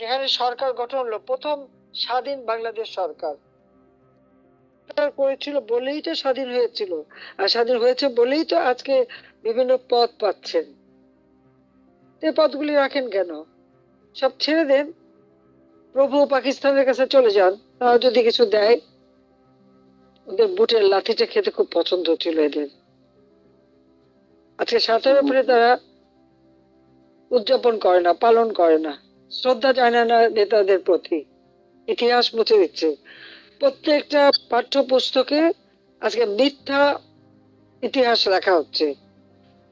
যেখানে সরকার গঠন হলো, প্রথম স্বাধীন বাংলাদেশ সরকার করেছিল বলেই তো স্বাধীন হয়েছিল, আর স্বাধীন হয়েছে বলেই তো আজকে বিভিন্ন পদ পাচ্ছেন। এই পদগুলি রাখেন কেন? সব ছেড়ে দেন, প্রভু পাকিস্তানের কাছে চলে যান, তারা যদি কিছু দেয়। ওদের বুটের লাঠিটা খেতে খুব পছন্দ ছিল এদের। আজকে স্বার্থের উপরে তারা উদযাপন করে না, পালন করে না, শ্রদ্ধা জানায় না নেতাদের প্রতি, ইতিহাস মুছে দিচ্ছে। প্রত্যেকটা পাঠ্য পুস্তকে আজকে মিথ্যা ইতিহাস লেখা হচ্ছে।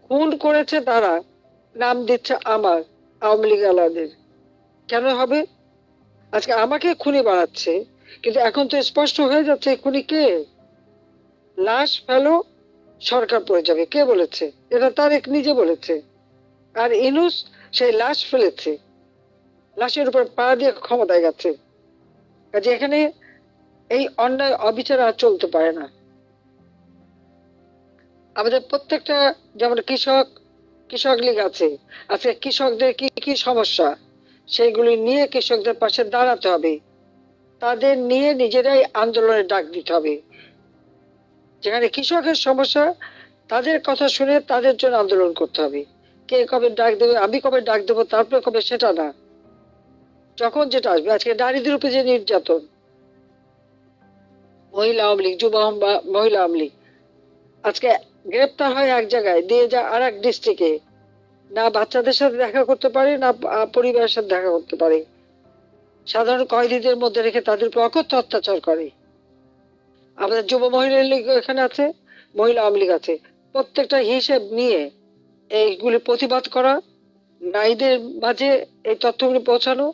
খুন করেছে তারা, নাম দিচ্ছে আমার আওয়ামী লীগ আলাদের। কেন হবে? আজকে আমাকে খুনি বানাচ্ছে, কিন্তু এখন তো স্পষ্ট হয়ে যাচ্ছে খুনি কে। লাশ ফেলো, সরকার পড়ে যাবে, কে বলেছে? এটা তারেক নিজে বলেছে। আর ইনুস সেই লাশ ফেলেছে, লাশের উপর পা দিয়ে ক্ষমতায় গেছে। কাজে এখানে এই অন্যায় অবিচার আর চলতে পারে না। আমাদের প্রত্যেকটা, যেমন কৃষক লীগ আছে, আজকে কৃষকদের কি কি সমস্যা সেগুলি নিয়ে কৃষকদের পাশে দাঁড়াতে হবে, তাদের নিয়ে নিজেরাই আন্দোলনের ডাক দিতে হবে। যেখানে কৃষকের সমস্যা, তাদের কথা শুনে তাদের জন্য আন্দোলন করতে হবে। কে কবে ডাক দেবে, আমি কবে ডাক দেবো, তারপরে কবে, সেটা না, যখন যেটা আসবে। আজকে নারীদের উপরে যে নির্যাতন, মহিলা আওয়ামী লীগ, যুব মহিলা আওয়ামী লীগ আজকে গ্রেপ্তার হয় এক জায়গায়, দিয়ে যায় আর এক ডিস্ট্রিক্টে, না বাচ্চাদের সাথে দেখা করতে পারে, না পরিবারের সাথে দেখা করতে পারে, সাধারণ কয়েদিদের মধ্যে রেখে তাদের উপর অকথ্য অত্যাচার করে। আমাদের যুব মহিলা লীগ এখানে আছে, মহিলা আওয়ামী লীগ আছে, প্রত্যেকটা হিসেব নিয়ে এইগুলি প্রতিবাদ করা, নারীদের মাঝে এই তথ্যগুলি পৌঁছানো,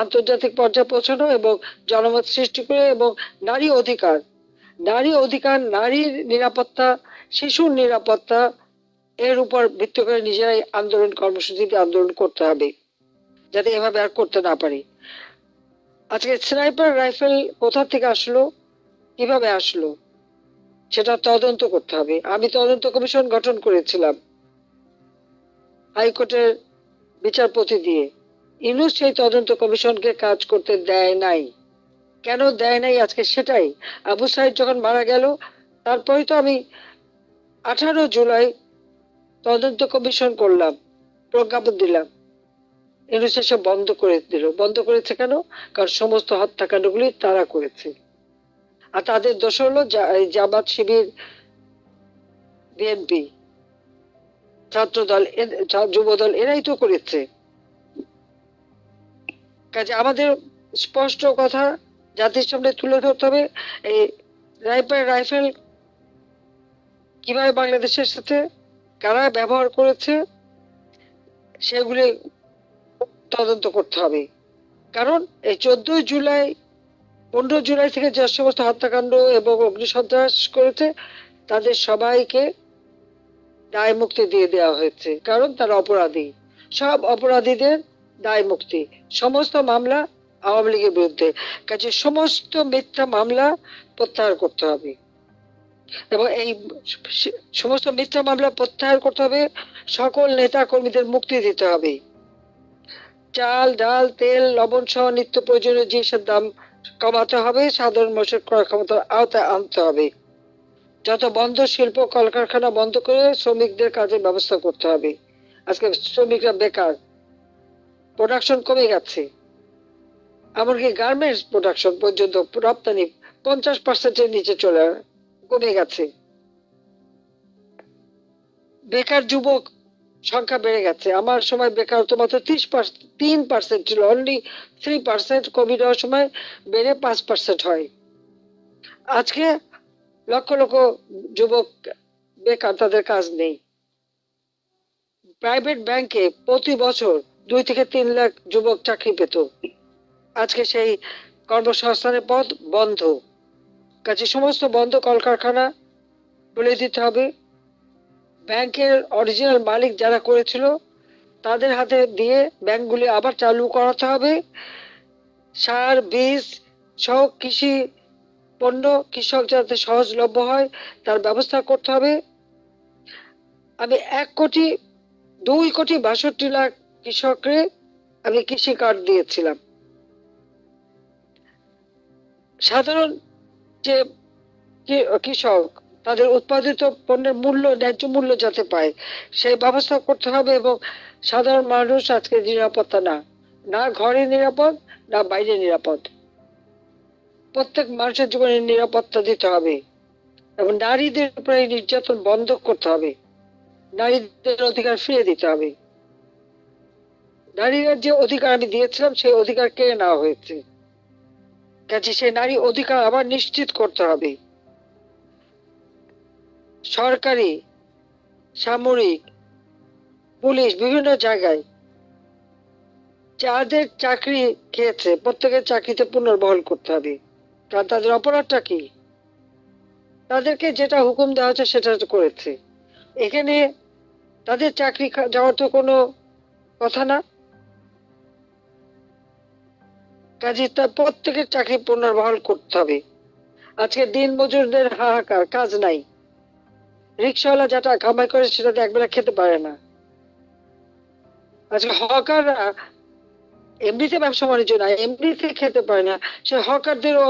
আন্তর্জাতিক পর্যায়ে পৌঁছানো এবং জনমত সৃষ্টি করে, এবং নারী অধিকার, নারীর নিরাপত্তা, শিশুর নিরাপত্তা, এর উপর ভিত্তি করে নিজেরাই আন্দোলন কর্মসূচিতে আন্দোলন করতে হবে, যাতে এভাবে আর করতে না পারি। আজকে স্নাইপার রাইফেল কোথা থেকে আসলো, কিভাবে আসলো, সেটা তদন্ত করতে হবে। আমি তদন্ত কমিশন গঠন করেছিলাম হাইকোর্টের বিচারপতি দিয়ে। ইউনূস সেই তদন্ত কমিশনকে কাজ করতে দেয় নাই। কেন দেয় নাই আজকে সেটাই। আবু সাইদ যখন মারা গেল, তারপরে তো আমি 18 জুলাই তদন্ত কমিশন করলাম, প্রজ্ঞাপন দিলাম। ইউনূস এসব বন্ধ করে দিল। বন্ধ করেছে কেন? কারণ সমস্ত হত্যাকাণ্ডগুলি তারা করেছে, আর তাদের দোষ হলো জামাত, শিবির, বিএনপি, ছাত্রদল, যুবদল, এরাই তো করেছে। কাজে আমাদের স্পষ্ট কথা জাতির সামনে তুলে ধরতে হবে। এই রাইফেল কিভাবে বাংলাদেশের সাথে কারা ব্যবহার করেছে সেগুলি তদন্ত করতে হবে। কারণ এই 14 জুলাই, 15 জুলাই থেকে যে সমস্ত হত্যাকাণ্ড এবং অগ্নিসন্ত্রাস করেছে, তাদের সবাইকে দায় মুক্তি দিয়ে দেওয়া হয়েছে, কারণ তারা অপরাধী। সব অপরাধীদের দায় মুক্তি। সমস্ত মামলা আওয়ামী লীগের বিরুদ্ধে, কাজে সমস্ত মিথ্যা মামলা প্রত্যাহার করতে হবে, এবং এই সমস্ত মিথ্যা মামলা প্রত্যাহার করতে হবে। সকল নেতা কর্মীদের মুক্তি দিতে হবে। চাল, ডাল, তেল, লবণ সহ নিত্য প্রয়োজনীয় জিনিসের দাম কমাতে হবে, সাধারণ মানুষের ক্রয় ক্ষমতার আওতায় আনতে হবে। যত বন্ধ শিল্প কলকারখানা বন্ধ করে শ্রমিকদের কাজের ব্যবস্থা করতে হবে। আজকে শ্রমিকরা বেকার, প্রোডাকশন কমে গেছে, এমনকি গার্মেন্টস প্রোডাকশন পর্যন্ত রপ্তানি 50%-এর নিচে কমে গেছে। বেকার যুবক সংখ্যা বেড়ে গেছে। আমার সময় বেকারত্ব মাত্র 3% ছিল, অনলি 3%। কোভিড হওয়ার সময় বেড়ে 5% হয়। আজকে লক্ষ লক্ষ যুবক বেকার, তাদের কাজ নেই। প্রাইভেট ব্যাংকে প্রতি বছর 2 থেকে 3 লাখ যুবক চাকরি পেত, আজকে সেই কর্মসংস্থানের পথ বন্ধ। কাজে সমস্ত বন্ধ কলকারখানা খুলে দিতে হবে। ব্যাংকের অরিজিনাল মালিক যারা করেছিল তাদের হাতে দিয়ে ব্যাংকগুলি আবার চালু করাতে হবে। সার, বীজ সহ কৃষি পণ্য কৃষক যাতে সহজলভ্য হয় তার ব্যবস্থা করতে হবে। আমি 2 কোটি 62 লাখ কৃষকরে আমি কৃষি কার্ড দিয়েছিলাম। সাধারণ যে কৃষক তাদের উৎপাদিত পণ্যের মূল্য, ন্যায্য মূল্য যাতে পায় সেই ব্যবস্থা করতে হবে। এবং সাধারণ মানুষ আজকে নিরাপত্তা না, না ঘরে নিরাপদ, না বাইরে নিরাপদ। প্রত্যেক মানুষের জীবনে নিরাপত্তা দিতে হবে এবং নারীদের উপরে নির্যাতন বন্ধ করতে হবে, নারীদের অধিকার ফিরিয়ে দিতে হবে। নারীরা যে অধিকার আমি দিয়েছিলাম সেই অধিকার কেড়ে নেওয়া হয়েছে, কাজে সেই নারী অধিকার আবার নিশ্চিত করতে হবে। সরকারি, সামরিক, পুলিশ, বিভিন্ন জায়গায় যাদের চাকরি খেয়েছে প্রত্যেকের চাকরিতে পুনর্বহাল করতে হবে। কারণ তাদের অপরাধটা কি? তাদেরকে যেটা হুকুম দেওয়া হচ্ছে সেটা করেছে। এখানে তাদের চাকরি যাওয়ার তো কোনো কথা না। কাজে তার প্রত্যেকের চাকরি পুনর্বহাল করতে হবে। আজকে দিন মজুরদের হাহাকার, কাজ নাই, রিক্সাওয়ালা যেটা কামাই করে সেটাতে একবেলা খেতে পারে না। আজকে হকাররা এমনিতে ব্যবসা বাণিজ্য না, এমনিতে খেতে পারে না, সে হকারদেরও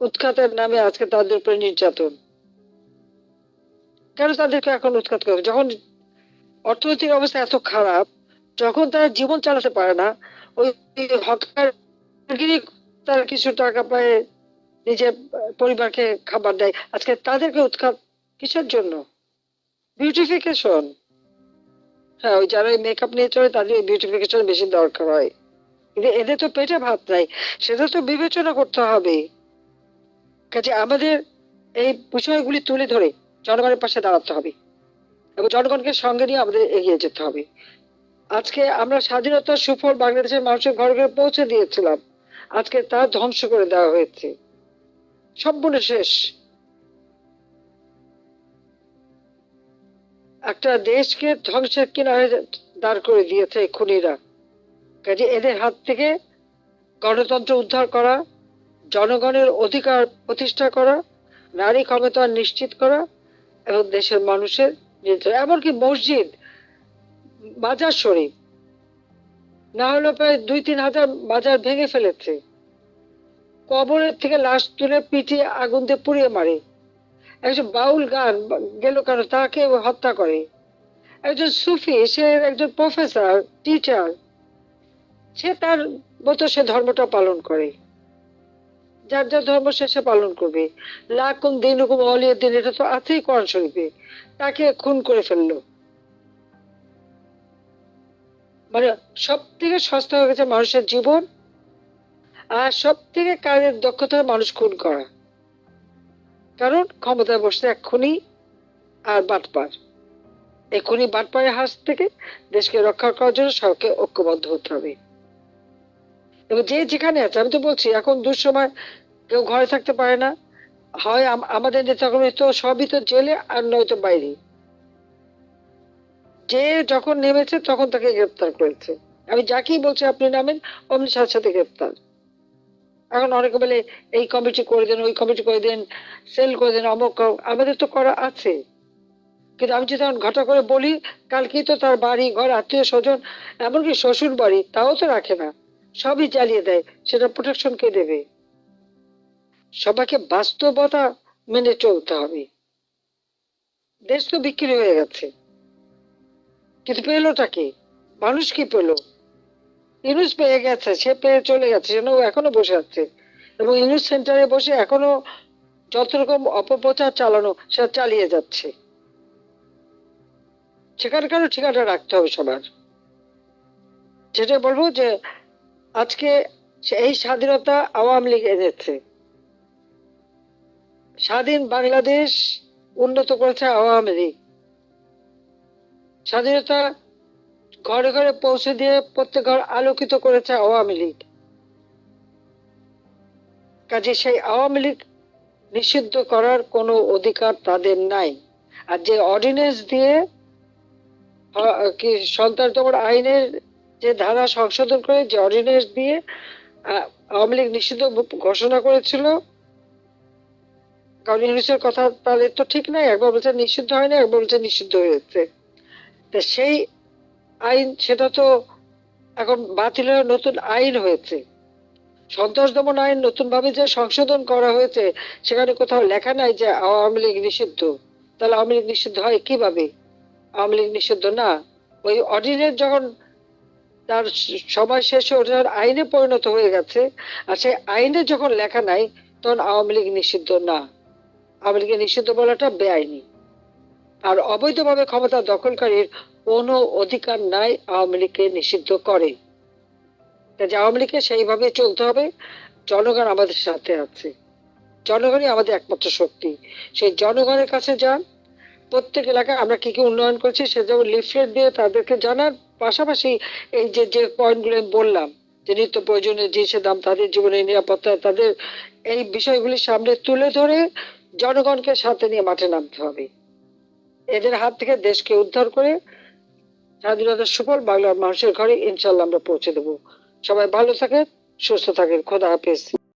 উৎখাতের নামে আজকে তাদের উপরে নির্যাতন। কেন তাদেরকে এখন উৎখাত করবে? যখন অর্থনৈতিক অবস্থা এত খারাপ, যখন তারা জীবন চালাতে পারে না, ওই হকারগিরি তার কিছু টাকা পায়, নিজের পরিবারকে খাবার দেয়, আজকে তাদেরকে উৎখাত কিসের জন্য? বিউটিফিকেশন। হ্যাঁ, ওই যারা মেকআপ নিয়ে চলে তাদের বিউটিফিকেশন বেশি দরকার হয়, কিন্তু এদের তো পেটে ভাত নাই, সেটা তো বিবেচনা করতে হবে। কাজে আমাদের এই বিষয়গুলি তুলে ধরে জনগণের পাশে দাঁড়াতে হবে এবং জনগণকে সঙ্গে নিয়ে আমাদের এগিয়ে যেতে হবে। আজকে আমরা স্বাধীনতার সুফল বাংলাদেশের মানুষের ঘরে ঘরে পৌঁছে দিয়েছিলাম, আজকে তা ধ্বংস করে দেওয়া হয়েছে, সম্পূর্ণ শেষ। একটা দেশকে ধ্বংসের কিনারে দাঁড় করে দিয়েছে খুনিরা। কাজে এদের হাত থেকে গণতন্ত্র উদ্ধার করা, জনগণের অধিকার প্রতিষ্ঠা করা, নারী ক্ষমতা নিশ্চিত করা এবং দেশের মানুষের এমনকি মসজিদ, মাজার শরীফ না হলে প্রায় 2-3 হাজার মাজার ভেঙে ফেলেছে। কবরের থেকে লাশ তুলে পিটিয়ে আগুন দিয়ে পুড়িয়ে মারে। একজন বাউল গান গেল কেন, তাকে হত্যা করে। একজন সুফি, সে একজন প্রফেসর, টিচার, সে তার মতো সে ধর্মটা পালন করে, যার যার ধর্ম সে পালন করবে। লাকুম দিনুকুম ওয়ালিয়া দিন, এটা তো আছেই কোরআন শরীফে। তাকে খুন করে ফেললো। মানে সব থেকে সস্তা হয়ে গেছে মানুষের জীবন, আর সব থেকে কাজের দক্ষতা মানুষ খুন করা। কারণ ক্ষমতায় বসতে এক খুনি আর বাটপার। এই খুনি বাটপারের হাত থেকে দেশকে রক্ষা করার জন্য সবকে ঐক্যবদ্ধ হতে হবে। এবং যে যেখানে আছে, আমি তো বলছি এখন দুঃসময় কেউ ঘরে থাকতে পারে না, হয় আমাদের নেতাকর্মী তো সবই তো জেলে আর নয়তো বাইরে। যে যখন নেমেছে তখন তাকে গ্রেপ্তার করেছে। আমি যাকেই বলছি আপনি নামেন, অমনি সাথে সাথে গ্রেপ্তার। এখন অনেকে বলে এই কমিটি করে দেন, ওই কমিটি করে দেন, সেল করে দেন, অমুক। আমাদের তো করা আছে, কিন্তু আমি যদি ঘটা করে বলি, কালকেই তো তার বাড়ি ঘর, আত্মীয় স্বজন, এমনকি শ্বশুর বাড়ি তাও তো রাখে না, সবই জ্বালিয়ে দেয়। সেটা প্রোটেকশন কে দেবে? সবাইকে বাস্তবতা মেনে চলতে হবে। দেশ তো বিক্রি হয়ে গেছে, কিন্তু পেলোটা কি? মানুষ কি পেলো? ইউনুস পেয়ে গেছে, সে পেয়ে চলে গেছে, যেন এখনো বসে আছে এবং ইউনুস সেন্টারে বসে এখনো যত রকম অপপ্রচার চালানো সেটা চালিয়ে যাচ্ছে। সেখানকারও ঠিকানা রাখতে হবে সবার। যেটা বলবো যে আজকে এই স্বাধীনতা আওয়ামী লীগ এনেছে, স্বাধীন বাংলাদেশ উন্নত করেছে আওয়ামী লীগ, স্বাধীনতা ঘরে ঘরে পৌঁছে দিয়ে প্রত্যেক ঘর আলোকিত করেছে আওয়ামী লীগ। কাজে সেই আওয়ামী লীগ নিষিদ্ধ করার কোনো অধিকার তাদের নাই। আর যে অর্ডিন্যান্স দিয়ে কি সন্ত্রাসদমন আইনের যে ধারা সংশোধন করে যে অর্ডিন্যান্স দিয়ে আওয়ামী লীগ নিষিদ্ধ ঘোষণা করেছিল, কারণ ইউনিসের কথা তাহলে তো ঠিক নাই, একবার বলছে নিষিদ্ধ হয়নি, একবার বলছে নিষিদ্ধ হয়েছে। সেই আইন সেটা তো এখন বাতিল হয়ে নতুন আইন হয়েছে। সন্ত্রাস দমন আইন নতুন ভাবে যে সংশোধন করা হয়েছে সেখানে কোথাও লেখা নাই যে আওয়ামী লীগ নিষিদ্ধ। তাহলে আওয়ামী লীগ নিষিদ্ধ হয় কিভাবে? আওয়ামী লীগ নিষিদ্ধ না। ওই অর্ডিনেন্স যখন তার সময় শেষে ওটার আইনে পরিণত হয়ে গেছে, আর সেই আইনে যখন লেখা নাই তখন আওয়ামী লীগ নিষিদ্ধ না। আওয়ামী লীগের নিষিদ্ধ বলাটা বেআইনি। আর অবৈধভাবে ক্ষমতা দখলকারীর কোনো অধিকার নাই আওয়ামী লীগকে নিষিদ্ধ করে। কাজে আওয়ামী লীগকে সেইভাবে চলতে হবে। জনগণ আমাদের সাথে আছে, জনগণই আমাদের একমাত্র শক্তি। সেই জনগণের কাছে যান। প্রত্যেক এলাকায় আমরা কি কি উন্নয়ন করছি সে যেমন লিফলেট দিয়ে তাদেরকে জানার পাশাপাশি এই যে যে পয়েন্টগুলো আমি বললাম, যে নিত্য প্রয়োজনীয় জিনিসের দাম, তাদের জীবনের নিরাপত্তা, তাদের এই বিষয়গুলি সামনে তুলে ধরে জনগণকে সাথে নিয়ে মাঠে নামতে হবে। এদের হাত থেকে দেশকে উদ্ধার করে স্বাধীনতার সুফল বাংলার মানুষের ঘরে ইনশাল্লাহ আমরা পৌঁছে দেবো। সবাই ভালো থাকেন, সুস্থ থাকেন। খোদা হাফেজ।